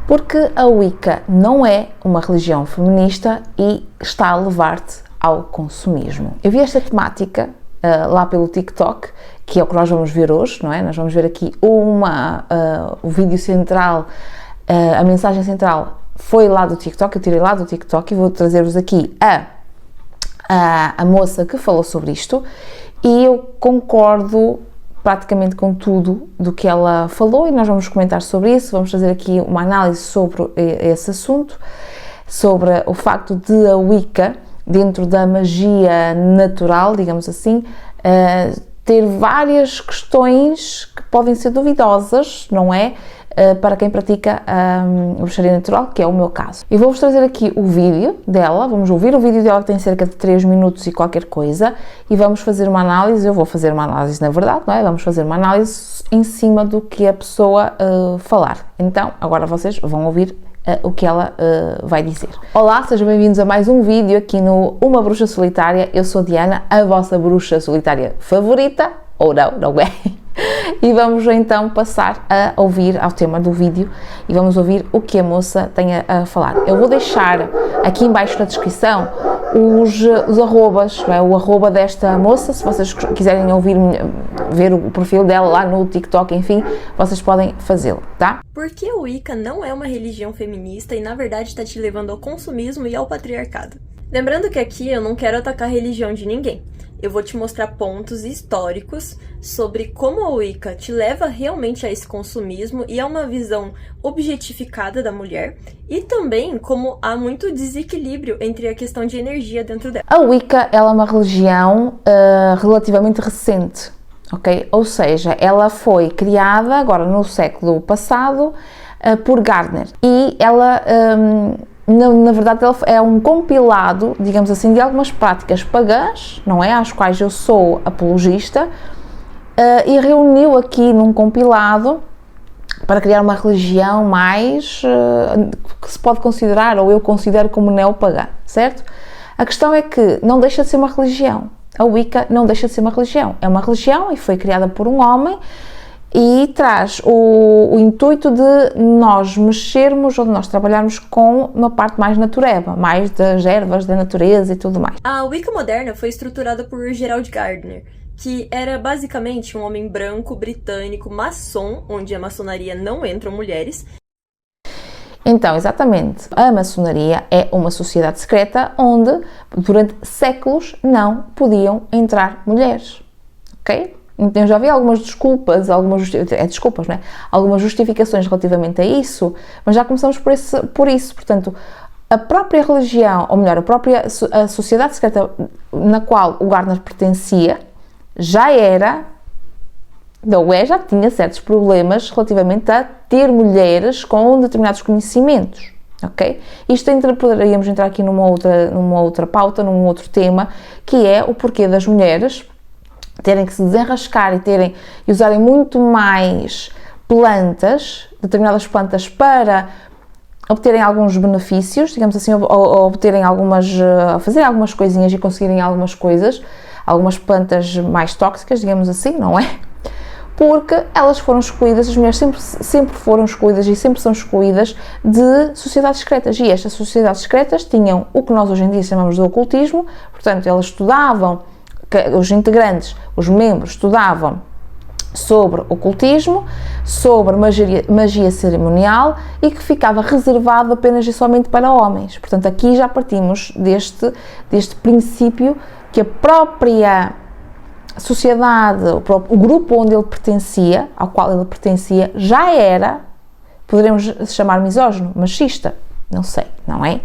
Porque a Wicca não é uma religião feminista e está a levar-te ao consumismo. Eu vi esta temática lá pelo TikTok, que é o que nós vamos ver hoje, não é? Nós vamos ver aqui o vídeo central, a mensagem central foi lá do TikTok, eu tirei lá do TikTok e vou trazer-vos aqui a moça que falou sobre isto, e eu concordo praticamente com tudo do que ela falou, e nós vamos comentar sobre isso, vamos fazer aqui uma análise sobre esse assunto, sobre o facto de a Wicca, dentro da magia natural, digamos assim, ter várias questões que podem ser duvidosas, não é? Para quem pratica a bruxaria natural, que é o meu caso. E vou-vos trazer aqui o vídeo dela, vamos ouvir o vídeo dela, que tem cerca de 3 minutos e qualquer coisa, e vamos fazer uma análise, eu vou fazer uma análise na verdade, não é? Vamos fazer uma análise em cima do que a pessoa falar. Então, agora vocês vão ouvir o que ela vai dizer. Olá, sejam bem-vindos a mais um vídeo aqui no Uma Bruxa Solitária. Eu sou Diana, a vossa bruxa solitária favorita, ou não é? E vamos então passar a ouvir ao tema do vídeo e vamos ouvir o que a moça tem a falar. Eu vou deixar aqui em baixo na descrição os arrobas, não é? O arroba desta moça, se vocês quiserem ver o perfil dela lá no TikTok, enfim, vocês podem fazê-lo, tá? Porque a Wicca não é uma religião feminista e na verdade está te levando ao consumismo e ao patriarcado. Lembrando que aqui eu não quero atacar a religião de ninguém. Eu vou te mostrar pontos históricos sobre como a Wicca te leva realmente a esse consumismo e a uma visão objetificada da mulher, e também como há muito desequilíbrio entre a questão de energia dentro dela. A Wicca, ela é uma religião relativamente recente, ok? Ou seja, ela foi criada agora no século passado por Gardner, e ela... Na verdade, ele é um compilado, digamos assim, de algumas práticas pagãs, não é? Às quais eu sou apologista, e reuniu aqui num compilado para criar uma religião mais que se pode considerar, ou eu considero como neopagã, certo? A questão é que não deixa de ser uma religião. A Wicca não deixa de ser uma religião. É uma religião e foi criada por um homem, e traz o intuito de nós mexermos ou de nós trabalharmos com uma parte mais natureba, mais das ervas, da natureza e tudo mais. A Wicca moderna foi estruturada por Gerald Gardner, que era basicamente um homem branco, britânico, maçom, onde a maçonaria não entram mulheres. Então, exatamente, a maçonaria é uma sociedade secreta onde durante séculos não podiam entrar mulheres, ok? Então, eu já vi algumas desculpas, desculpas, não é? Algumas justificações relativamente a isso, mas já começamos por isso. Portanto, a própria religião, ou melhor, a sociedade secreta na qual o Gardner pertencia, já tinha certos problemas relativamente a ter mulheres com determinados conhecimentos, ok? Isto poderíamos entrar aqui numa outra pauta, num outro tema, que é o porquê das mulheres terem que se desenrascar e usarem muito mais determinadas plantas para obterem alguns benefícios, digamos assim, ou fazerem algumas coisinhas e conseguirem algumas coisas, algumas plantas mais tóxicas, digamos assim, não é? Porque elas foram excluídas, as mulheres sempre foram excluídas e sempre são excluídas de sociedades secretas, e estas sociedades secretas tinham o que nós hoje em dia chamamos de ocultismo. Portanto, elas estudavam, os integrantes, os membros estudavam sobre ocultismo, sobre magia cerimonial, e que ficava reservado apenas e somente para homens. Portanto, aqui já partimos deste princípio que a própria sociedade, o grupo onde ele pertencia, ao qual ele pertencia, já era, poderemos chamar misógino, machista, não sei, não é?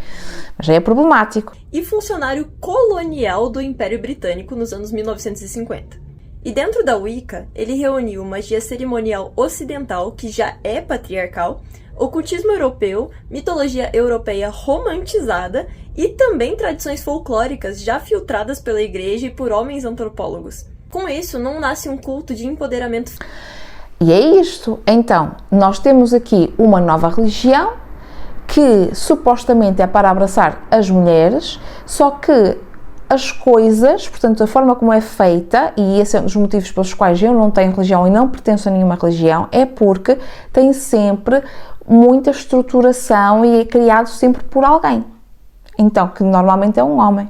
Mas já é problemático. E funcionário colonial do Império Britânico nos anos 1950. E dentro da Wicca, ele reuniu magia cerimonial ocidental, que já é patriarcal, ocultismo europeu, mitologia europeia romantizada e também tradições folclóricas já filtradas pela igreja e por homens antropólogos. Com isso, não nasce um culto de empoderamento. E é isto. Então, nós temos aqui uma nova religião que supostamente é para abraçar as mulheres, só que as coisas, portanto, a forma como é feita, e esse é um dos motivos pelos quais eu não tenho religião e não pertenço a nenhuma religião, é porque tem sempre muita estruturação e é criado sempre por alguém. Então, que normalmente é um homem,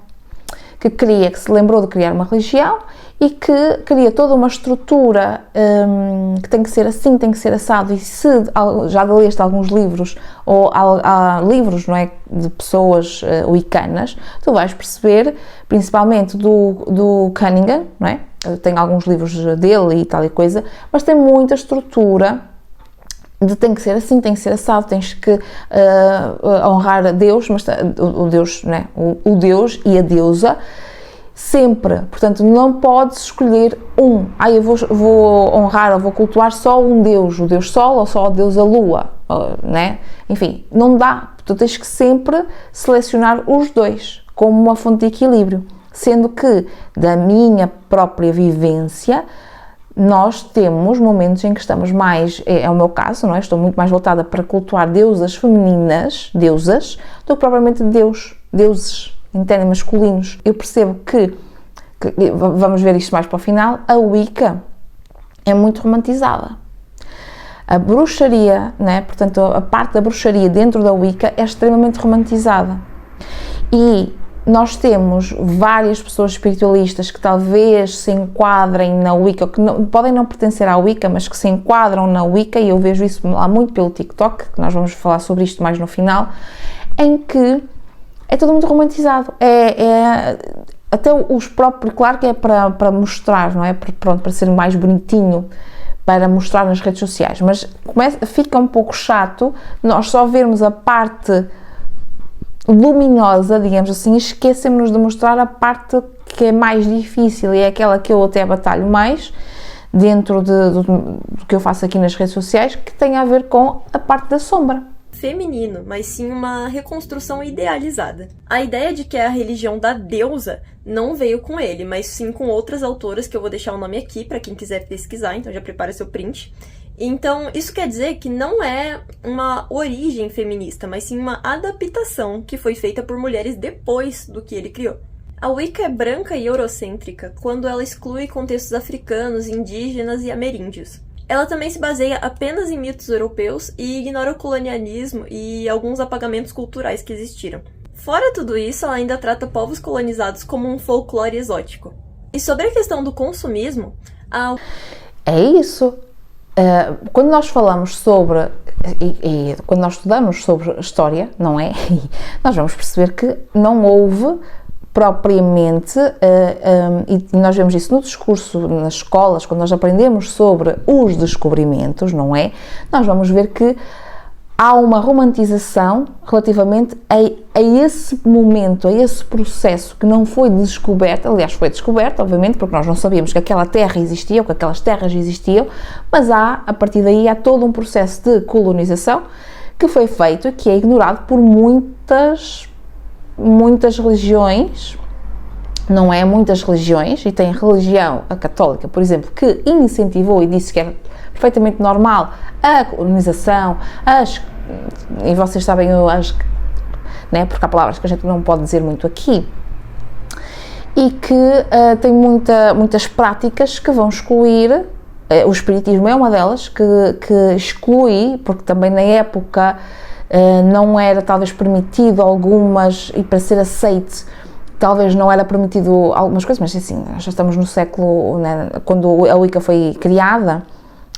que se lembrou de criar uma religião e que cria toda uma estrutura que tem que ser assim, tem que ser assado. E se já leste alguns livros, ou há livros, não é, de pessoas wiccanas, tu vais perceber, principalmente do Cunningham, não é? Tem alguns livros dele e tal e coisa, mas tem muita estrutura de tem que ser assim, tem que ser assado, tens que honrar a Deus, mas o Deus, não é? O Deus e a deusa, sempre. Portanto, não podes escolher um. Eu vou honrar ou vou cultuar só um Deus, o Deus Sol ou só o Deus a Lua, né? Enfim, não dá. Tu tens que sempre selecionar os dois como uma fonte de equilíbrio. Sendo que, da minha própria vivência, nós temos momentos em que estamos mais, é o meu caso, não é? Estou muito mais voltada para cultuar deusas femininas, deusas, do que propriamente deuses, entendem, masculinos. Eu percebo que, vamos ver isto mais para o final, a Wicca é muito romantizada. A bruxaria, né? Portanto, a parte da bruxaria dentro da Wicca é extremamente romantizada. E nós temos várias pessoas espiritualistas que talvez se enquadrem na Wicca, que podem não pertencer à Wicca, mas que se enquadram na Wicca, e eu vejo isso lá muito pelo TikTok, que nós vamos falar sobre isto mais no final, em que é tudo muito romantizado. Até os próprios, claro que é para mostrar, não é? Para ser mais bonitinho, para mostrar nas redes sociais, mas fica um pouco chato nós só vermos a parte luminosa, digamos assim, esquecemos de mostrar a parte que é mais difícil e é aquela que eu até batalho mais dentro do que eu faço aqui nas redes sociais, que tem a ver com a parte da sombra. Feminino, mas sim uma reconstrução idealizada. A ideia de que é a religião da deusa não veio com ele, mas sim com outras autoras, que eu vou deixar o nome aqui para quem quiser pesquisar, então já prepara seu print. Então, isso quer dizer que não é uma origem feminista, mas sim uma adaptação que foi feita por mulheres depois do que ele criou. A Wicca é branca e eurocêntrica quando ela exclui contextos africanos, indígenas e ameríndios. Ela também se baseia apenas em mitos europeus e ignora o colonialismo e alguns apagamentos culturais que existiram. Fora tudo isso, ela ainda trata povos colonizados como um folclore exótico. E sobre a questão do consumismo, é isso. Quando nós falamos sobre, e quando nós estudamos sobre história, não é? Nós vamos perceber que não houve propriamente, e nós vemos isso no discurso nas escolas, quando nós aprendemos sobre os descobrimentos, não é? Nós vamos ver que há uma romantização relativamente a esse momento, a esse processo que não foi descoberto, aliás foi descoberto, obviamente, porque nós não sabíamos que aquela terra existia, ou que aquelas terras existiam, mas a partir daí há todo um processo de colonização que foi feito e que é ignorado por muitas religiões, não é? Muitas religiões, e tem religião, a católica, por exemplo, que incentivou e disse que era perfeitamente normal a colonização, e vocês sabem, né, porque há palavras que a gente não pode dizer muito aqui, e que tem muitas práticas que vão excluir, o espiritismo é uma delas, que exclui, porque também na época não era talvez permitido algumas, e para ser aceite talvez não era permitido algumas coisas, mas assim, nós já estamos no século, né, quando a Wicca foi criada,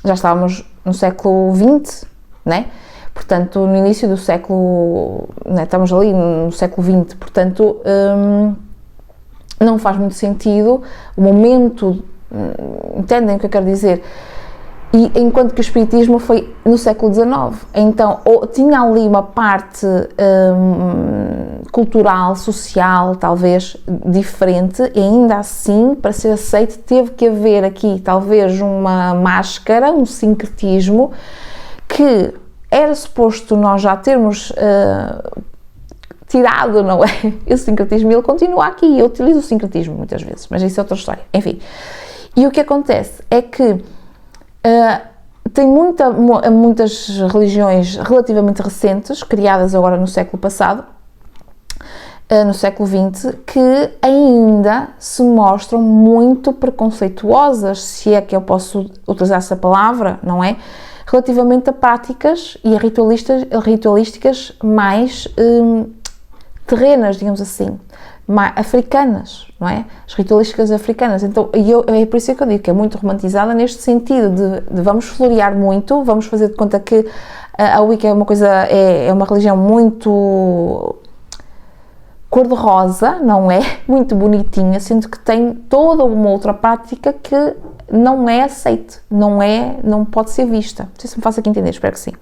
já estávamos no século XX, né? Portanto, no início do século, né, estamos ali no século XX, portanto, não faz muito sentido o momento, entendem o que eu quero dizer? E enquanto que o espiritismo foi no século XIX, então tinha ali uma parte cultural, social, talvez diferente, e ainda assim, para ser aceito, teve que haver aqui talvez uma máscara, um sincretismo, que era suposto nós já termos tirado, não é? Esse sincretismo, ele continua aqui, eu utilizo o sincretismo muitas vezes, mas isso é outra história, enfim. E o que acontece é que tem muitas religiões relativamente recentes, criadas agora no século passado, no século XX, que ainda se mostram muito preconceituosas, se é que eu posso utilizar essa palavra, não é? relativamente a práticas e a ritualísticas mais terrenas, digamos assim, mais africanas, não é? As ritualísticas africanas. Então, é por isso que eu digo que é muito romantizada neste sentido de vamos florear muito, vamos fazer de conta que a Wicca é uma religião muito cor-de-rosa, não é? Muito bonitinha, sendo que tem toda uma outra prática que não é aceite, não pode ser vista. Não sei se me faço aqui entender, espero que sim.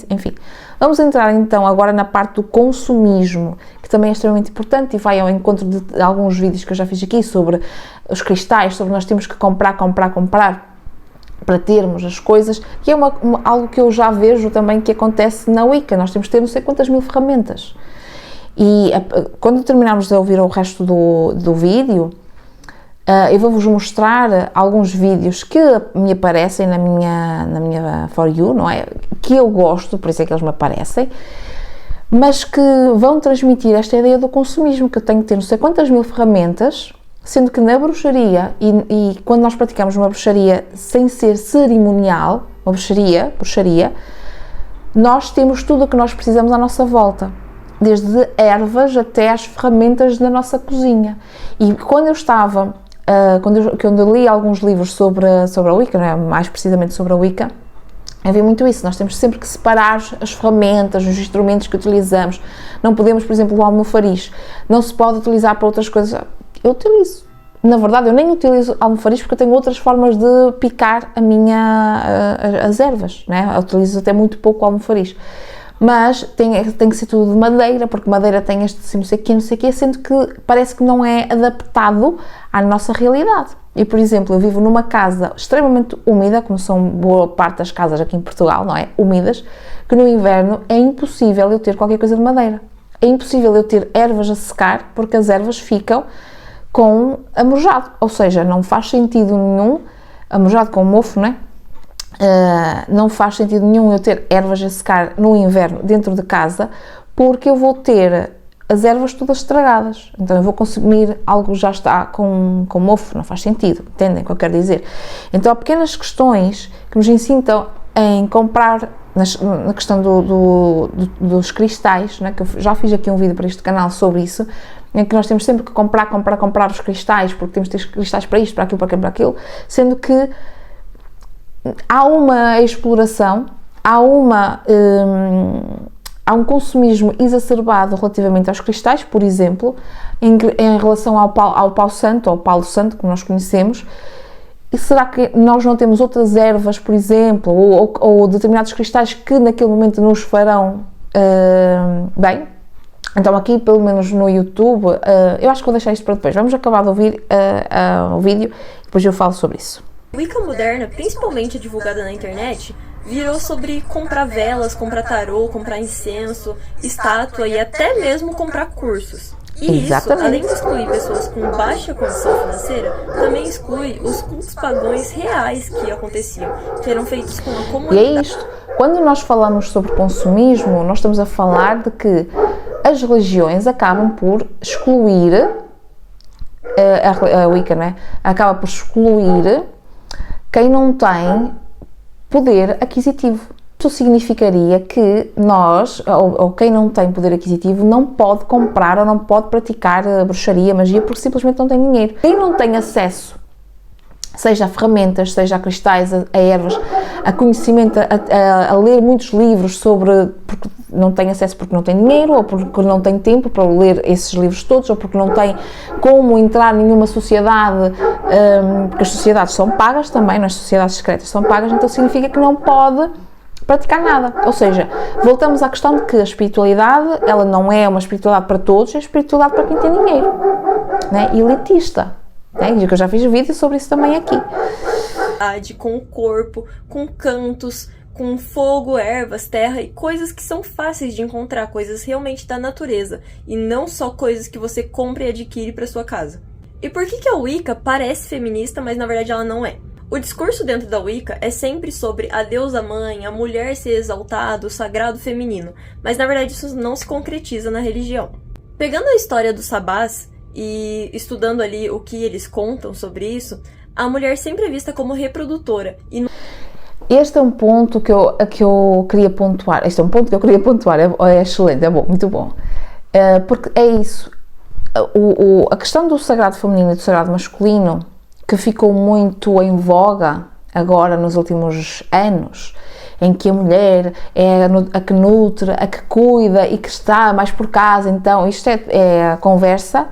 Enfim, vamos entrar então agora na parte do consumismo, que também é extremamente importante e vai ao encontro de alguns vídeos que eu já fiz aqui sobre os cristais, sobre nós temos que comprar para termos as coisas, que é algo que eu já vejo também que acontece na Wicca. Nós temos que ter não sei quantas mil ferramentas. E quando terminarmos de ouvir o resto do vídeo, eu vou-vos mostrar alguns vídeos que me aparecem na minha For You, não é? Que eu gosto, por isso é que eles me aparecem, mas que vão transmitir esta ideia do consumismo, que eu tenho que ter não sei quantas mil ferramentas, sendo que na bruxaria, e quando nós praticamos uma bruxaria sem ser cerimonial, uma bruxaria, nós temos tudo o que nós precisamos à nossa volta. Desde ervas até as ferramentas da nossa cozinha. E quando eu estava, quando eu li alguns livros sobre a Wicca, não é? Mais precisamente sobre a Wicca, eu vi muito isso. Nós temos sempre que separar as ferramentas, os instrumentos que utilizamos. Não podemos, por exemplo, o almofariz. Não se pode utilizar para outras coisas. Eu utilizo. Na verdade, eu nem utilizo almofariz porque eu tenho outras formas de picar as ervas, né? Eu utilizo até muito pouco o almofariz. Mas tem que ser tudo de madeira, porque madeira tem este não sei o quê, sendo que parece que não é adaptado à nossa realidade. E, por exemplo, eu vivo numa casa extremamente úmida, como são boa parte das casas aqui em Portugal, não é? Úmidas, que no inverno é impossível eu ter qualquer coisa de madeira. É impossível eu ter ervas a secar, porque as ervas ficam com amojado, ou seja, não faz sentido nenhum, amojado com mofo, não é? Não faz sentido nenhum eu ter ervas a secar no inverno dentro de casa, porque eu vou ter as ervas todas estragadas, então eu vou consumir algo que já está com mofo, não faz sentido, entendem o que eu quero dizer? Então há pequenas questões que nos incitam em comprar, na questão dos cristais, né, que eu já fiz aqui um vídeo para este canal sobre isso, em que nós temos sempre que comprar os cristais, porque temos que ter cristais para isto, para aquilo, para aquilo, sendo que há uma exploração, há um consumismo exacerbado relativamente aos cristais, por exemplo, em relação ao pau santo, ou Paulo Santo, como nós conhecemos. E será que nós não temos outras ervas, por exemplo, ou determinados cristais que naquele momento nos farão bem? Então aqui, pelo menos no YouTube, eu acho que vou deixar isto para depois. Vamos acabar de ouvir o vídeo e depois eu falo sobre isso. Wicca moderna, principalmente divulgada na internet, virou sobre comprar velas, comprar tarô, comprar incenso, estátua e até mesmo comprar cursos. E Exatamente. isso, além de excluir pessoas com baixa condição financeira, também exclui os cultos pagãos reais que aconteciam, que eram feitos com a comunidade. E é isto. Quando nós falamos sobre consumismo, nós estamos a falar de que as religiões acabam por excluir, a Wicca, né? Acaba por excluir quem não tem poder aquisitivo. Isso significaria que nós, ou quem não tem poder aquisitivo, não pode comprar ou não pode praticar bruxaria, magia, porque simplesmente não tem dinheiro. Quem não tem acesso, seja a ferramentas, seja a cristais, a ervas, a conhecimento, a ler muitos livros sobre, porque não tem acesso porque não tem dinheiro, ou porque não tem tempo para ler esses livros todos, ou porque não tem como entrar em nenhuma sociedade, porque as sociedades são pagas também, as sociedades secretas são pagas, então significa que não pode praticar nada. Ou seja, voltamos à questão de que a espiritualidade, ela não é uma espiritualidade para todos, é espiritualidade para quem tem dinheiro, né? Elitista. E eu já fiz vídeo sobre isso também aqui. Com o corpo, com cantos, com fogo, ervas, terra e coisas que são fáceis de encontrar, coisas realmente da natureza e não só coisas que você compra e adquire para sua casa. E por que a Wicca parece feminista, mas na verdade ela não é? O discurso dentro da Wicca é sempre sobre a deusa mãe, a mulher ser exaltada, o sagrado feminino, mas na verdade isso não se concretiza na religião. Pegando a história dos sabás e estudando ali o que eles contam sobre isso, a mulher sempre é vista como reprodutora. este é um ponto que eu queria pontuar. Este é um ponto que eu queria pontuar. É excelente, é bom, muito bom. Porque é isso. A questão do sagrado feminino e do sagrado masculino, que ficou muito em voga agora nos últimos anos, em que a mulher é a que nutre, a que cuida e que está mais por casa. Então isto é a conversa,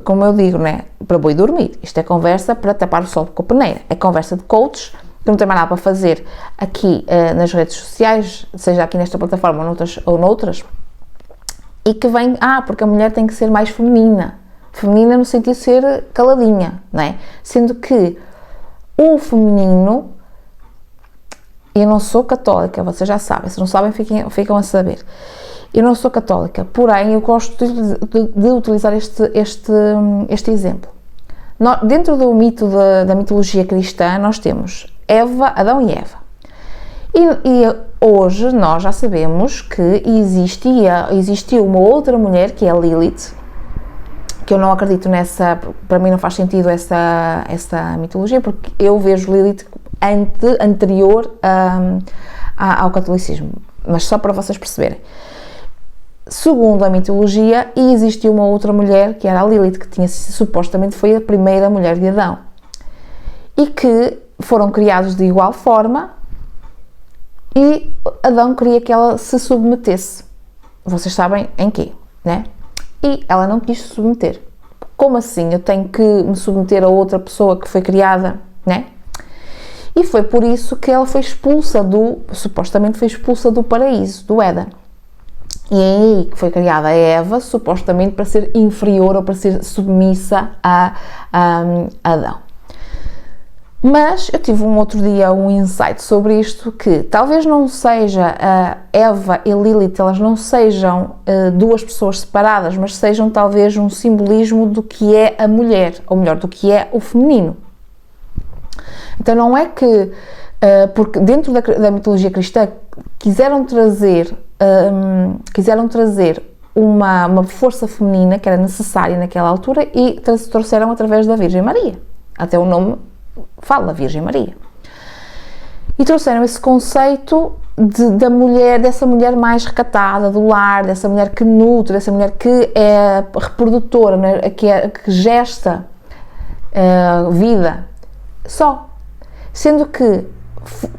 como eu digo, né? Para boi dormir. Isto é conversa para tapar o sol com a peneira. É conversa de coaches que não tem mais nada para fazer aqui nas redes sociais, seja aqui nesta plataforma ou noutras, e que vem, porque a mulher tem que ser mais feminina no sentido de ser caladinha, não é? Sendo que o feminino, eu não sou católica, vocês já sabem, se não sabem ficam a saber, eu não sou católica, porém eu gosto de utilizar este exemplo. Dentro do mito da mitologia cristã nós temos Adão e Eva, e hoje nós já sabemos que existiu uma outra mulher que é a Lilith, que eu não acredito para mim não faz sentido essa mitologia, porque eu vejo Lilith anterior ao catolicismo, mas só para vocês perceberem. Segundo a mitologia, existiu uma outra mulher, que era a Lilith, que supostamente foi a primeira mulher de Adão, e que foram criados de igual forma, e Adão queria que ela se submetesse. Vocês sabem em quê, né? E ela não quis se submeter. Como assim? Eu tenho que me submeter a outra pessoa que foi criada, né? E foi por isso que ela supostamente foi expulsa do paraíso, do Éden. E é aí que foi criada a Eva, supostamente para ser inferior ou para ser submissa a Adão. Mas eu tive outro dia um insight sobre isto, que talvez não seja Eva e Lilith, elas não sejam duas pessoas separadas, mas sejam talvez um simbolismo do que é a mulher, ou melhor, do que é o feminino. Então não é que, porque dentro da mitologia cristã quiseram trazer uma força feminina que era necessária naquela altura e trouxeram através da Virgem Maria. Até o nome fala Virgem Maria. E trouxeram esse conceito dessa mulher mais recatada do lar, dessa mulher que nutre, dessa mulher que é reprodutora, né? que gesta vida, só. Sendo que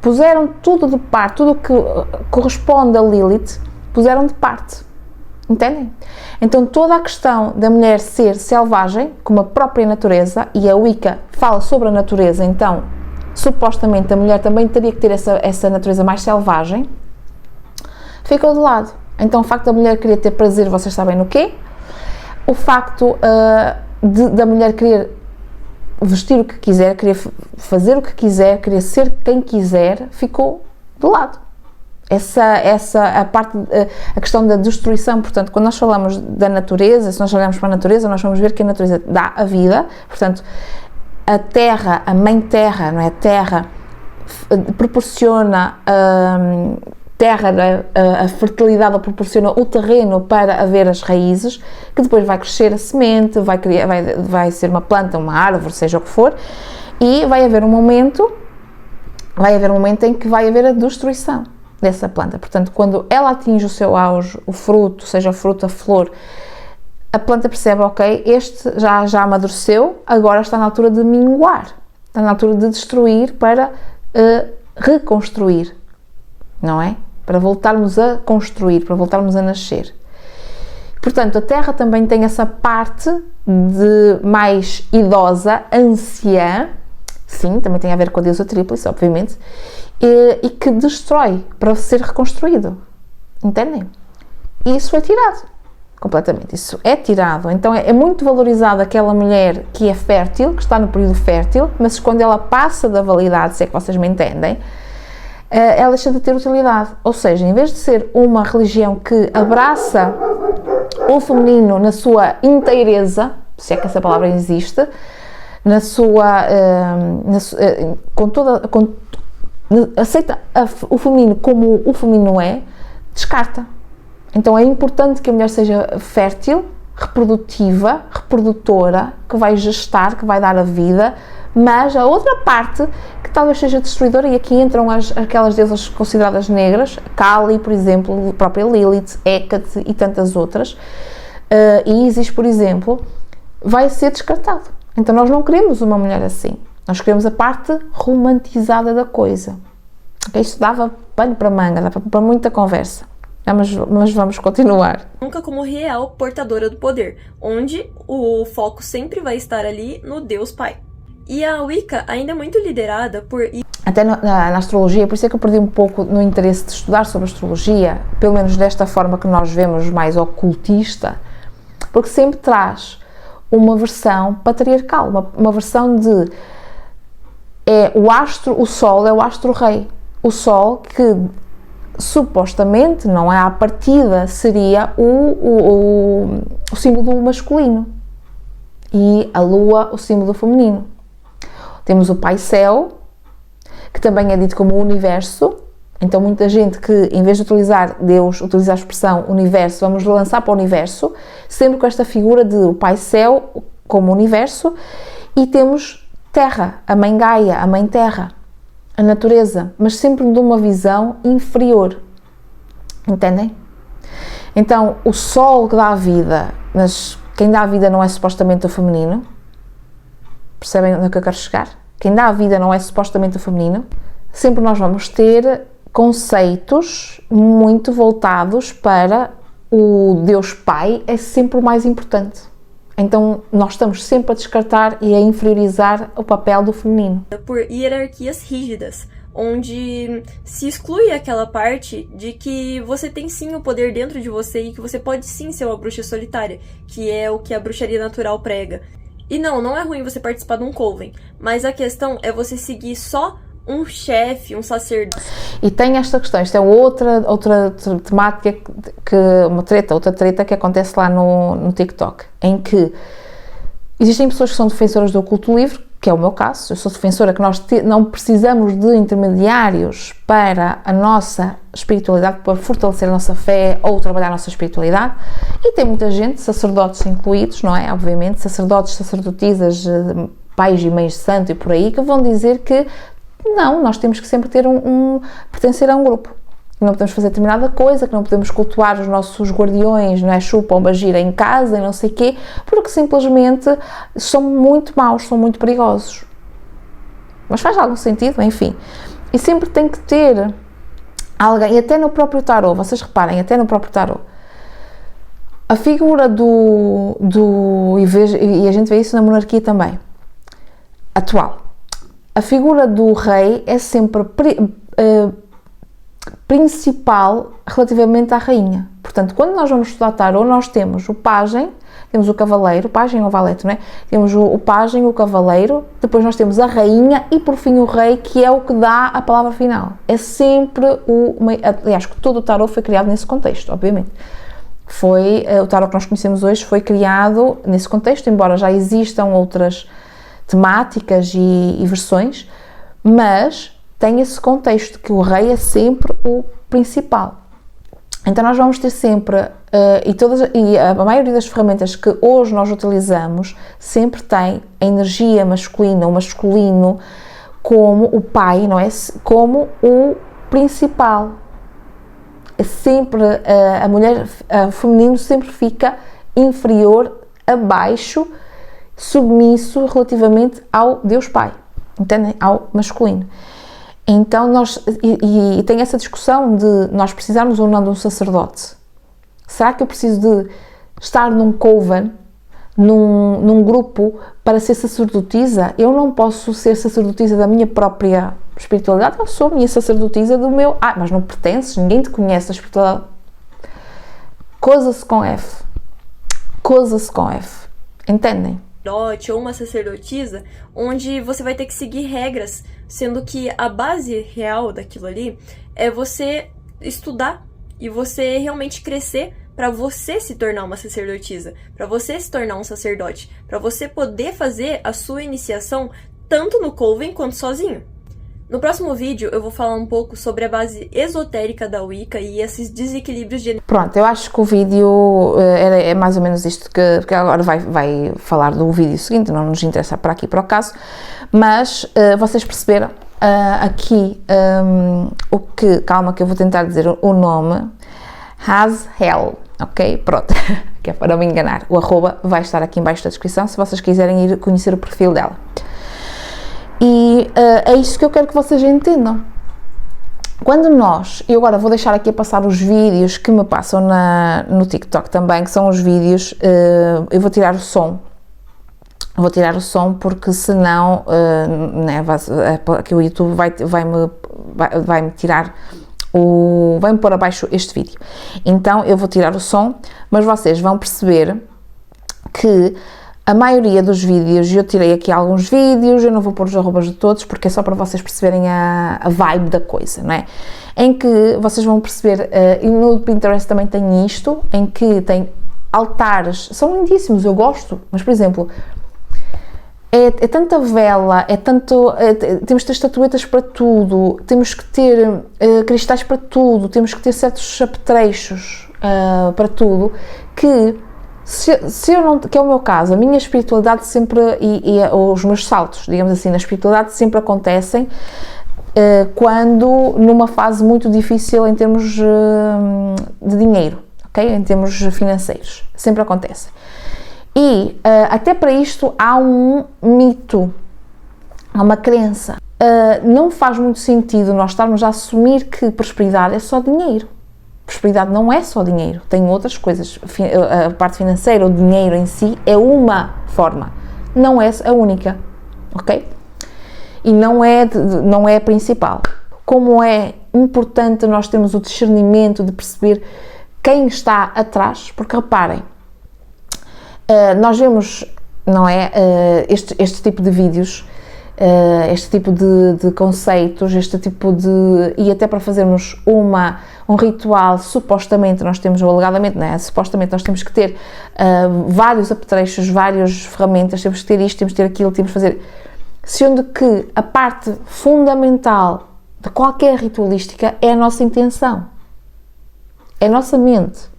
puseram tudo de parte, tudo que corresponde a Lilith, puseram de parte. Entendem? Então toda a questão da mulher ser selvagem, como a própria natureza, e a Wicca fala sobre a natureza, então supostamente a mulher também teria que ter essa natureza mais selvagem, ficou de lado. Então o facto da mulher querer ter prazer, vocês sabem no quê? O facto da mulher querer vestir o que quiser, querer fazer o que quiser, querer ser quem quiser, ficou de lado. A questão da destruição, portanto, quando nós falamos da natureza, se nós olharmos para a natureza, nós vamos ver que a natureza dá a vida, portanto, a terra, a mãe terra, não é? A terra proporciona a fertilidade, ou proporciona o terreno para haver as raízes, que depois vai crescer a semente, vai ser uma planta, uma árvore, seja o que for, e vai haver um momento em que vai haver a destruição dessa planta. Portanto, quando ela atinge o seu auge, o fruto, seja o fruto, a flor, a planta percebe, ok, este já amadureceu, agora está na altura de minguar, está na altura de destruir para reconstruir, não é? Para voltarmos a construir, para voltarmos a nascer. Portanto, a Terra também tem essa parte de mais idosa, anciã, sim, também tem a ver com a deusa Tríplice, obviamente, e que destrói para ser reconstruído, entendem? E isso é tirado, completamente, isso é tirado. Então é muito valorizada aquela mulher que é fértil, que está no período fértil, mas quando ela passa da validade, se é que vocês me entendem, ela deixa de ter utilidade. Ou seja, em vez de ser uma religião que abraça o feminino na sua inteireza, se é que essa palavra existe, aceita o feminino como o feminino é, descarta. Então é importante que a mulher seja fértil, reprodutiva, reprodutora, que vai gestar, que vai dar a vida, Mas a outra parte, que talvez seja destruidora, e aqui entram aquelas deusas consideradas negras, Kali, por exemplo, a própria Lilith, Hecate e tantas outras, Isis, por exemplo, vai ser descartado. Então nós não queremos uma mulher assim. Nós queremos a parte romantizada da coisa. Isto dava pano para manga, dava para muita conversa. Mas vamos continuar. Nunca como real portadora do poder, onde o foco sempre vai estar ali no Deus Pai. E a Wicca ainda é muito liderada por... Até na astrologia, por isso é que eu perdi um pouco no interesse de estudar sobre astrologia, pelo menos desta forma que nós vemos mais ocultista, porque sempre traz uma versão patriarcal, uma versão de... o Sol é o astro-rei. O Sol que supostamente, não é à partida, seria o símbolo do masculino e a Lua o símbolo do feminino. Temos o Pai Céu, que também é dito como o Universo. Então muita gente que, em vez de utilizar Deus, utiliza a expressão Universo, vamos lançar para o Universo, sempre com esta figura de o Pai Céu como Universo. E temos Terra, a Mãe Gaia, a Mãe Terra, a natureza, mas sempre de uma visão inferior. Entendem? Então, o Sol que dá a vida, mas quem dá a vida não é supostamente o feminino. Percebem onde é que eu quero chegar? Quem dá a vida não é supostamente o feminino. Sempre nós vamos ter conceitos muito voltados para o Deus Pai, é sempre o mais importante. Então, nós estamos sempre a descartar e a inferiorizar o papel do feminino. Por hierarquias rígidas, onde se exclui aquela parte de que você tem sim o poder dentro de você e que você pode sim ser uma bruxa solitária, que é o que a bruxaria natural prega. E não é ruim você participar de um coven, mas a questão é você seguir só um chefe, um sacerdote. E tem esta questão, isto é outra temática, outra treta que acontece lá no TikTok, em que existem pessoas que são defensoras do oculto livre, que é o meu caso. Eu sou defensora que nós não precisamos de intermediários para a nossa espiritualidade, para fortalecer a nossa fé ou trabalhar a nossa espiritualidade. E tem muita gente, sacerdotes incluídos, não é? Obviamente, sacerdotes, sacerdotisas, pais e mães de santo e por aí, que vão dizer que não, nós temos que sempre ter pertencer a um grupo. Que não podemos fazer determinada coisa, que não podemos cultuar os nossos guardiões, não é? Chupa ou bagira em casa e não sei o quê, porque simplesmente são muito maus, são muito perigosos. Mas faz algum sentido? Enfim. E sempre tem que ter alguém, e até no próprio tarot, vocês reparem, até no próprio tarot, a figura e a gente vê isso na monarquia também, atual. A figura do rei é sempre principal relativamente à rainha. Portanto, quando nós vamos estudar tarot, nós temos o pajem, temos o cavaleiro, pajem ou valete, não é? Temos o pajem, o cavaleiro, depois nós temos a rainha e por fim o rei, que é o que dá a palavra final. É sempre aliás, todo o tarot foi criado nesse contexto, obviamente. O tarot que nós conhecemos hoje foi criado nesse contexto, embora já existam outras temáticas e versões, mas tem esse contexto que o rei é sempre o principal. Então nós vamos ter sempre, e a maioria das ferramentas que hoje nós utilizamos sempre tem a energia masculina, o masculino, como o pai, não é? Como o principal. É sempre, a mulher, o feminino sempre fica inferior, abaixo, submisso relativamente ao Deus Pai, entendem? Ao masculino. Então e tem essa discussão de nós precisarmos ou não de um sacerdote. Será que eu preciso de estar num coven, num grupo para ser sacerdotisa? Eu não posso ser sacerdotisa da minha própria espiritualidade, eu sou a minha sacerdotisa do meu... mas não pertences, ninguém te conhece a espiritualidade. Coisa-se com F. Coisa-se com F. Entendem? Ou uma sacerdotisa, onde você vai ter que seguir regras, sendo que a base real daquilo ali é você estudar e você realmente crescer para você se tornar uma sacerdotisa, para você se tornar um sacerdote, para você poder fazer a sua iniciação tanto no coven quanto sozinho. No próximo vídeo eu vou falar um pouco sobre a base esotérica da Wicca e esses desequilíbrios de... Pronto, eu acho que o vídeo é mais ou menos isto, porque agora vai falar do vídeo seguinte, não nos interessa para aqui, para o caso, mas vocês perceberam aqui calma que eu vou tentar dizer o nome, Hazel, ok? Pronto, que é para não me enganar, o @ vai estar aqui em baixo da descrição, se vocês quiserem ir conhecer o perfil dela. E é isto que eu quero que vocês entendam. Quando e agora vou deixar aqui a passar os vídeos que me passam no TikTok também, que são os vídeos, eu vou tirar o som. Vou tirar o som porque senão, aqui o YouTube vai-me tirar vai-me pôr abaixo este vídeo. Então eu vou tirar o som, mas vocês vão perceber que a maioria dos vídeos, eu tirei aqui alguns vídeos, eu não vou pôr os arrobas de todos, porque é só para vocês perceberem a vibe da coisa, não é? Em que vocês vão perceber, e no Pinterest também tem isto, em que tem altares, são lindíssimos, eu gosto, mas por exemplo, é tanta vela, temos que ter estatuetas para tudo, temos que ter cristais para tudo, temos que ter certos apetrechos para tudo, que se eu não, que é o meu caso, a minha espiritualidade sempre, os meus saltos, digamos assim, na espiritualidade sempre acontecem quando numa fase muito difícil em termos de dinheiro, ok? Em termos financeiros, sempre acontece. E até para isto há um mito, há uma crença. Não faz muito sentido nós estarmos a assumir que prosperidade é só dinheiro. Prosperidade não é só dinheiro, tem outras coisas. A parte financeira, o dinheiro em si, é uma forma, não é a única, ok? E não é a principal. Como é importante nós termos o discernimento de perceber quem está atrás, porque reparem, nós vemos, não é, este tipo de vídeos, este tipo de conceitos, este tipo de... e até para fazermos um ritual, supostamente nós temos, ou alegadamente, não é? Supostamente nós temos que ter vários apetrechos, várias ferramentas, temos que ter isto, temos que ter aquilo, temos que fazer... Sendo que a parte fundamental de qualquer ritualística é a nossa intenção, é a nossa mente.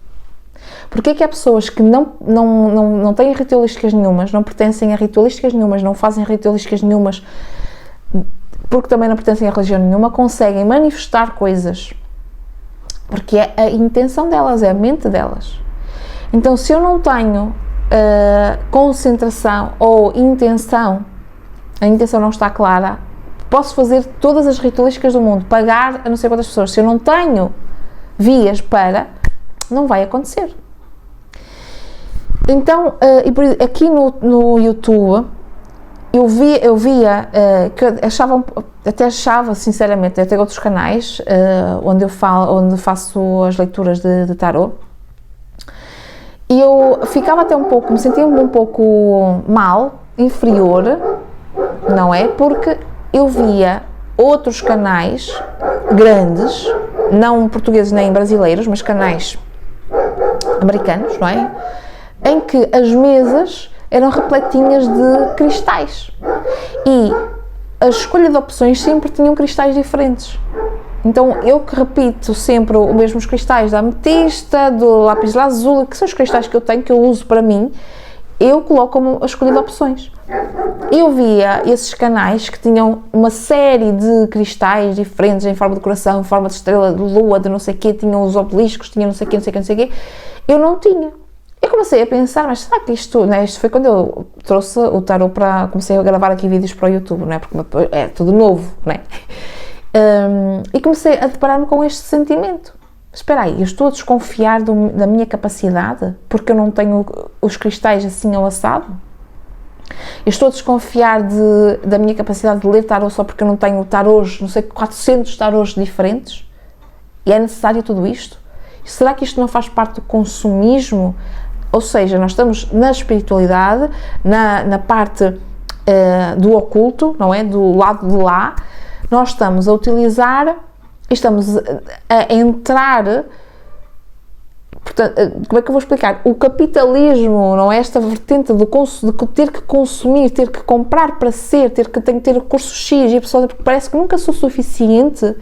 Porque é que há pessoas que não têm ritualísticas nenhumas, não pertencem a ritualísticas nenhumas, não fazem ritualísticas nenhumas, porque também não pertencem a religião nenhuma, conseguem manifestar coisas, porque é a intenção delas, é a mente delas. Então, se eu não tenho concentração ou intenção, a intenção não está clara, posso fazer todas as ritualísticas do mundo, pagar a não sei quantas pessoas, se eu não tenho vias para, não vai acontecer. Então, aqui no YouTube, eu via que até achava, sinceramente, até outros canais onde faço as leituras de tarot, e eu ficava até me sentia um pouco mal, inferior, não é? Porque eu via outros canais grandes, não portugueses nem brasileiros, mas canais americanos, não é? Em que as mesas eram repletinhas de cristais e a escolha de opções sempre tinham cristais diferentes. Então eu que repito sempre os mesmos cristais da ametista, do lápis lazuli, que são os cristais que eu tenho, que eu uso para mim, eu coloco como a escolha de opções. Eu via esses canais que tinham uma série de cristais diferentes em forma de coração, em forma de estrela, de lua, de não sei o quê, tinham os obeliscos, tinham não sei o quê, não sei o quê, não sei o quê. Eu não tinha. Eu comecei a pensar, mas será que isto, né, isto foi quando eu trouxe o tarot para, comecei a gravar aqui vídeos para o YouTube, né, porque é tudo novo, né, e comecei a deparar-me com este sentimento. Espera aí, eu estou a desconfiar da minha capacidade porque eu não tenho os cristais assim ao assado? Eu estou a desconfiar da minha capacidade de ler tarot só porque eu não tenho tarôs, não sei, 400 tarôs diferentes? E é necessário tudo isto? Será que isto não faz parte do consumismo? Ou seja, nós estamos na espiritualidade, na parte do oculto, não é? Do lado de lá, nós estamos a utilizar, estamos a entrar Portanto, como é que eu vou explicar? O capitalismo, não é esta vertente de ter que consumir, ter que comprar para ser, tenho que ter o curso X, e a pessoa, porque parece que nunca sou suficiente,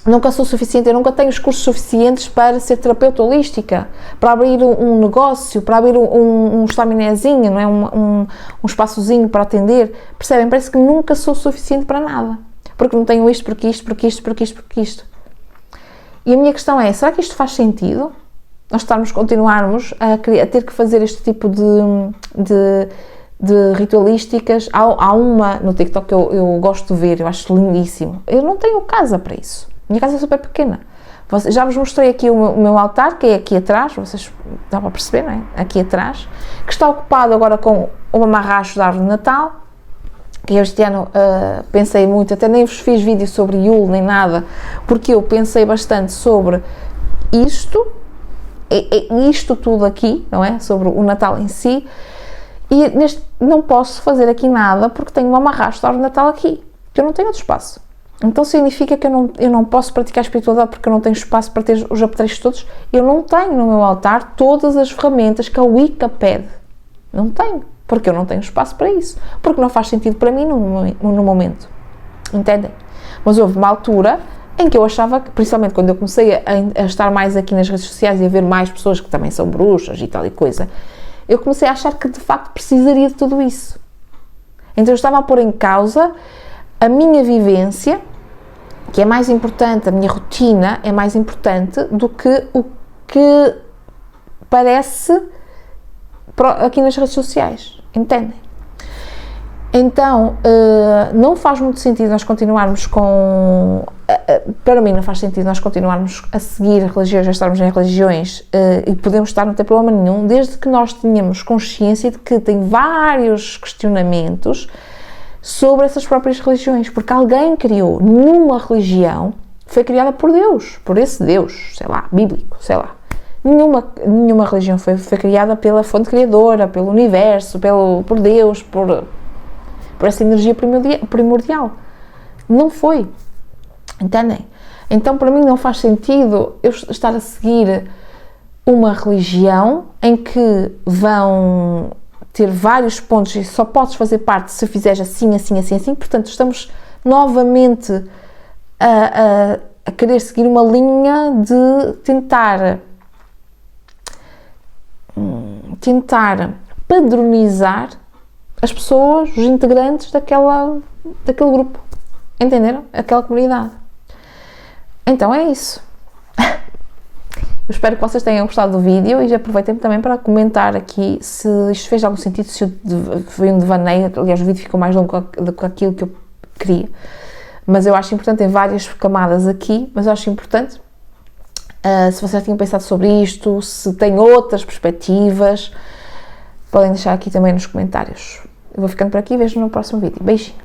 eu nunca tenho os cursos suficientes para ser terapeuta holística, para abrir um negócio, para abrir um estaminézinho, não é? Um espaçozinho para atender, percebem? Parece que nunca sou suficiente para nada, porque não tenho isto, porque isto. E a minha questão é, será que isto faz sentido? Nós continuarmos a ter que fazer este tipo de ritualísticas. Há uma no TikTok que eu gosto de ver, eu acho lindíssimo. Eu não tenho casa para isso. Minha casa é super pequena. Já vos mostrei aqui o meu altar, que é aqui atrás, vocês dá para perceber, não é? Aqui atrás, que está ocupado agora com um amarracho da árvore de Natal, que este ano pensei muito, até nem vos fiz vídeo sobre Yule nem nada, porque eu pensei bastante sobre isto tudo aqui, não é? Sobre o Natal em si, e não posso fazer aqui nada porque tenho um amarracho da árvore de Natal aqui, que eu não tenho outro espaço. Então significa que eu não posso praticar a espiritualidade porque eu não tenho espaço para ter os apetrechos todos. Eu não tenho no meu altar todas as ferramentas que a Wicca pede. Não tenho. Porque eu não tenho espaço para isso. Porque não faz sentido para mim no momento. Entendem? Mas houve uma altura em que eu achava que, principalmente quando eu comecei a estar mais aqui nas redes sociais e a ver mais pessoas que também são bruxas e tal e coisa, eu comecei a achar que de facto precisaria de tudo isso. Então eu estava a pôr em causa a minha vivência, que é mais importante, a minha rotina é mais importante do que o que parece aqui nas redes sociais, entendem? Então, não faz muito sentido nós continuarmos para mim não faz sentido nós continuarmos a seguir religiões, já estarmos em religiões, e podemos estar, não tem problema nenhum, desde que nós tenhamos consciência de que tem vários questionamentos sobre essas próprias religiões, porque alguém criou numa religião, foi criada por Deus, por esse Deus, sei lá, bíblico, sei lá. Nenhuma religião foi criada pela fonte criadora, pelo universo, por Deus, por essa energia primordial. Não foi. Entendem? Então, para mim, não faz sentido eu estar a seguir uma religião em que vão ter vários pontos e só podes fazer parte se fizeres assim. Portanto, estamos novamente a querer seguir uma linha de tentar padronizar as pessoas, os integrantes daquele grupo. Entenderam? Aquela comunidade. Então é isso. Eu espero que vocês tenham gostado do vídeo e já aproveitem também para comentar aqui se isto fez algum sentido, se foi um devaneio. Aliás, o vídeo ficou mais longo do que aquilo que eu queria. Mas eu acho importante, tem várias camadas aqui, mas eu acho importante. Se vocês tinham pensado sobre isto, se têm outras perspectivas, podem deixar aqui também nos comentários. Eu vou ficando por aqui e vejo no próximo vídeo. Beijinho!